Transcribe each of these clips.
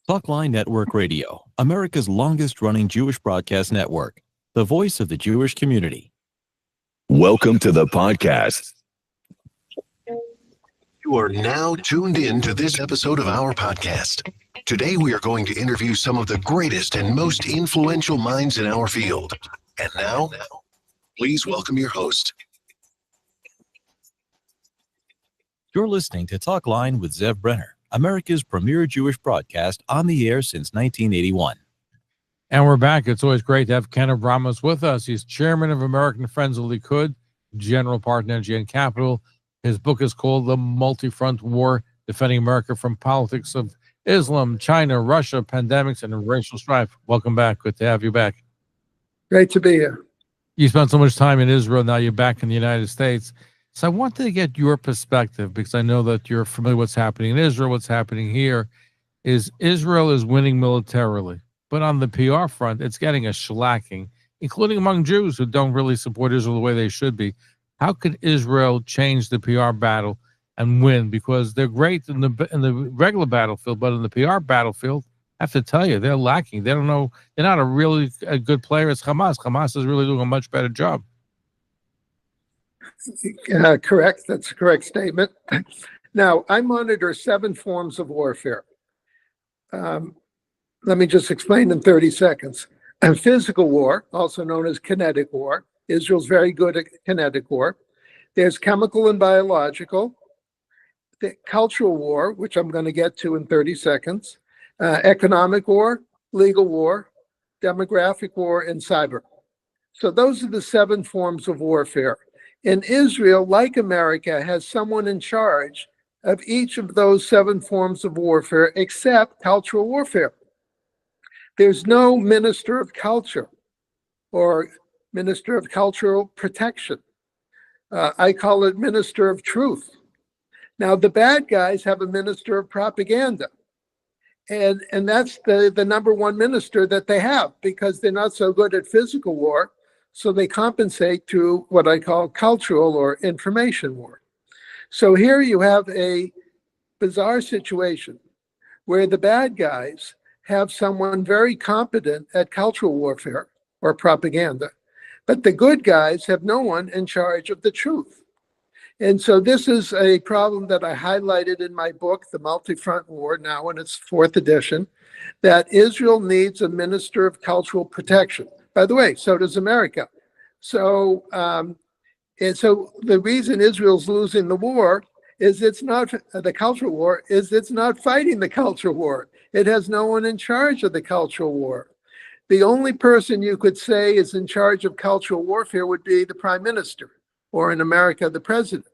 Talkline Network Radio, America's longest-running Jewish broadcast network, the voice of the Jewish community. Welcome to the podcast. You are now tuned in to this episode of our podcast. Today, we are going to interview some of the greatest and most influential minds in our field. And now, please welcome your host. You're listening to Talkline with Zev Brenner, America's premier Jewish broadcast on the air since 1981. And we're back. It's always great to have Ken Abramowitz with us. He's chairman of American Friends of Likud, general partner in GN Capital. His book is called The Multi-Front War, Defending America from Politics of Islam, China, Russia, Pandemics, and Racial Strife. Welcome back. Good to have you back. Great to be here. You spent so much time in Israel. Now you're back in the United States. So I wanted to get your perspective, because I know that you're familiar with what's happening in Israel. What's happening here is Israel is winning militarily, but on the PR front, it's getting a shellacking, including among Jews who don't really support Israel the way they should be. How could Israel change the PR battle and win? Because they're great in the regular battlefield, but in the PR battlefield, I have to tell you, they're lacking. They don't know. They're not a good player as Hamas. Hamas is really doing a much better job. Correct. That's a correct statement. Now, I monitor 7 forms of warfare. Let me just explain in 30 seconds. Physical war, also known as kinetic war. Israel's very good at kinetic war. There's chemical and biological. The cultural war, which I'm going to get to in 30 seconds. Economic war, legal war, demographic war, and cyber. So those are the 7 forms of warfare. And Israel, like America, has someone in charge of each of those 7 forms of warfare, except cultural warfare. There's no minister of culture or minister of cultural protection. I call it minister of truth. Now, the bad guys have a minister of propaganda. And that's the number one minister that they have, because they're not so good at physical war. So they compensate through what I call cultural or information war. So here you have a bizarre situation where the bad guys have someone very competent at cultural warfare or propaganda, but the good guys have no one in charge of the truth. And so this is a problem that I highlighted in my book, The Multi-Front War, now in its 4th edition, that Israel needs a minister of cultural protection. By the way, so does America. So, and so the reason Israel's losing the war is it's not the cultural war, is it's not fighting the cultural war. It has no one in charge of the cultural war. The only person you could say is in charge of cultural warfare would be the prime minister, or in America, the president.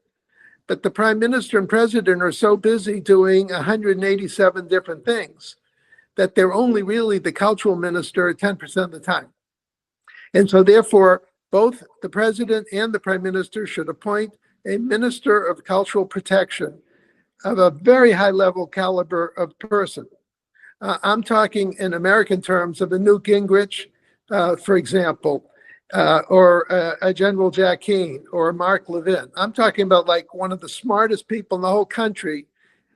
But the prime minister and president are so busy doing 187 different things that they're only really the cultural minister 10% of the time. And so therefore, both the president and the prime minister should appoint a minister of cultural protection of a very high level caliber of person. I'm talking in American terms of a Newt Gingrich, for example, or a General Jack Keane or a Mark Levin. I'm talking about like one of the smartest people in the whole country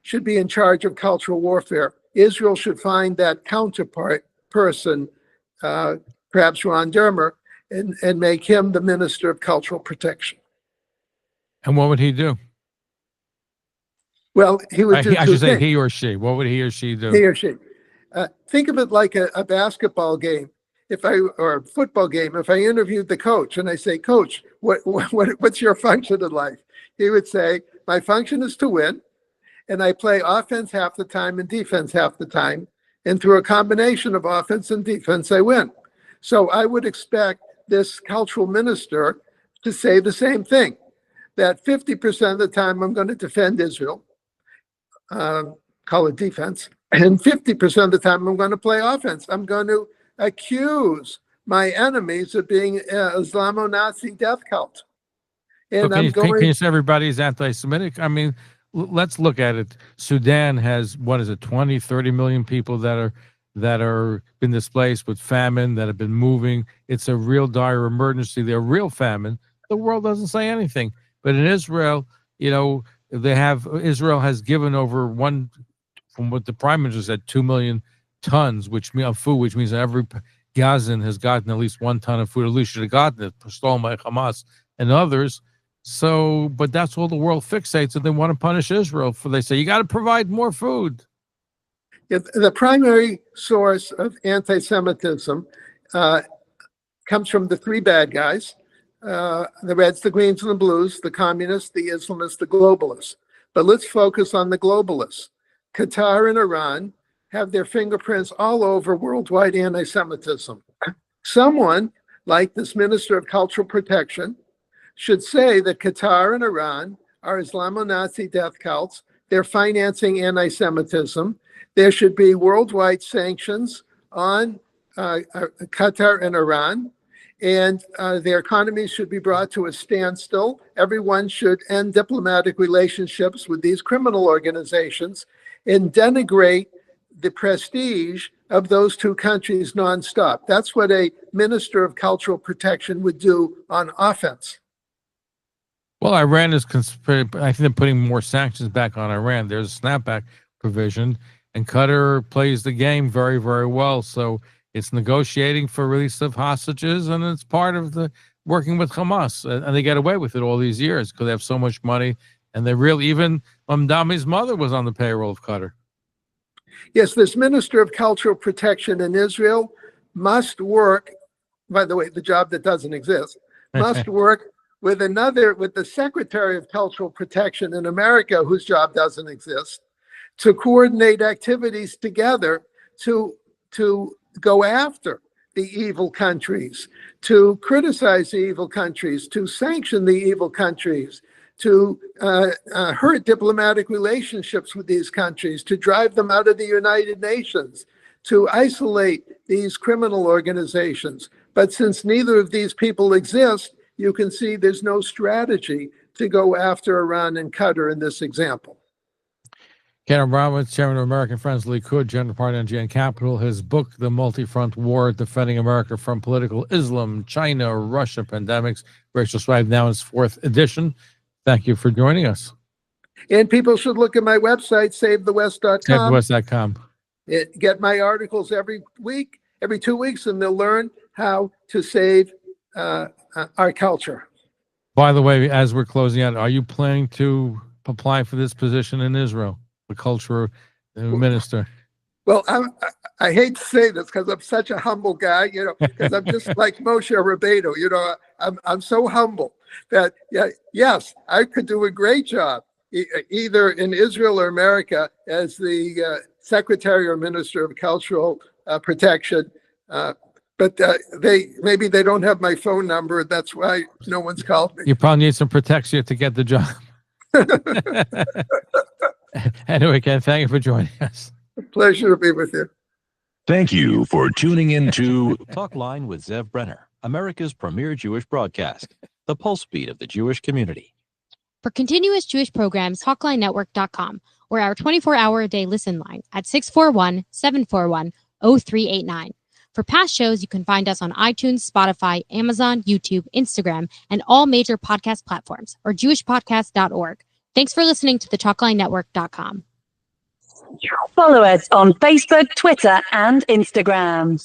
should be in charge of cultural warfare. Israel should find that counterpart person, perhaps Ron Dermer, and make him the minister of cultural protection. And what would he do? Well, he would do I should say things. he or she. What would he or she do? He or she. Think of it like a basketball game, or a football game. If I interviewed the coach and I say, "Coach, what's your function in life?" He would say, "My function is to win, and I play offense half the time and defense half the time, and through a combination of offense and defense, I win." So I would expect this cultural minister to say the same thing, that 50% of the time I'm going to defend Israel, call it defense, and 50% of the time I'm going to play offense. I'm going to accuse my enemies of being Islamo-Nazi death cult. And so can you say everybody's anti-Semitic? I mean, let's look at it. Sudan has, 20, 30 million people that are been displaced with famine, that have been moving. It's a real dire emergency. They're real famine. The world doesn't say anything. But in Israel, Israel has given over from what the prime minister said, 2 million tons, of food, which means every Gazan has gotten at least 1 ton of food. At least should have gotten it, stolen by Hamas and others. So, but that's all the world fixates, and they want to punish Israel for. They say you got to provide more food. The primary source of anti-Semitism comes from the 3 bad guys: the Reds, the Greens, and the Blues, the communists, the Islamists, the globalists. But let's focus on the globalists. Qatar and Iran have their fingerprints all over worldwide anti-Semitism. Someone like this Minister of Cultural Protection should say that Qatar and Iran are Islamo-Nazi death cults. They're financing anti-Semitism. There should be worldwide sanctions on Qatar and Iran, and their economies should be brought to a standstill. Everyone should end diplomatic relationships with these criminal organizations and denigrate the prestige of those 2 countries nonstop. That's what a Minister of Cultural Protection would do on offense. Well, Iran is, I think they're putting more sanctions back on Iran. There's a snapback provision, and Qatar plays the game very, very well. So it's negotiating for release of hostages, and it's part of the working with Hamas. And they get away with it all these years because they have so much money. And they really, even Mamdami's mother was on the payroll of Qatar. Yes, this Minister of Cultural Protection in Israel must work, by the way, the job that doesn't exist, must work with the Secretary of Cultural Protection in America, whose job doesn't exist, to coordinate activities together to go after the evil countries, to criticize the evil countries, to sanction the evil countries, to hurt diplomatic relationships with these countries, to drive them out of the United Nations, to isolate these criminal organizations. But since neither of these people exist, you can see there's no strategy to go after Iran and Qatar in this example. Ken Abramowitz, chairman of American Friends of the Likud, General Party on GN Capital, his book, The Multi-Front War, Defending America from Political Islam, China, Russia, Pandemics, Racial Swag, now in its 4th edition. Thank you for joining us. And people should look at my website, SaveTheWest.com. SaveTheWest.com. Get my articles every 2 weeks, and they'll learn how to save our culture. By the way, as we're closing out, are you planning to apply for this position in Israel, the culture minister? Well, I hate to say this because I'm such a humble guy, because I'm just like Moshe Rabbeinu, I'm so humble that, yes, I could do a great job either in Israel or America as the Secretary or Minister of Cultural Protection. But maybe they don't have my phone number. That's why no one's called me. You probably need some protection to get the job. Anyway, Ken, thank you for joining us. Pleasure to be with you. Thank you for tuning in to Talkline with Zev Brenner, America's premier Jewish broadcast, the pulse beat of the Jewish community. For continuous Jewish programs, TalklineNetwork.com, or our 24-hour-a-day listen line at 641-741-0389. For past shows, you can find us on iTunes, Spotify, Amazon, YouTube, Instagram, and all major podcast platforms, or jewishpodcast.org. Thanks for listening to the TalklineNetwork.com. Follow us on Facebook, Twitter, and Instagram.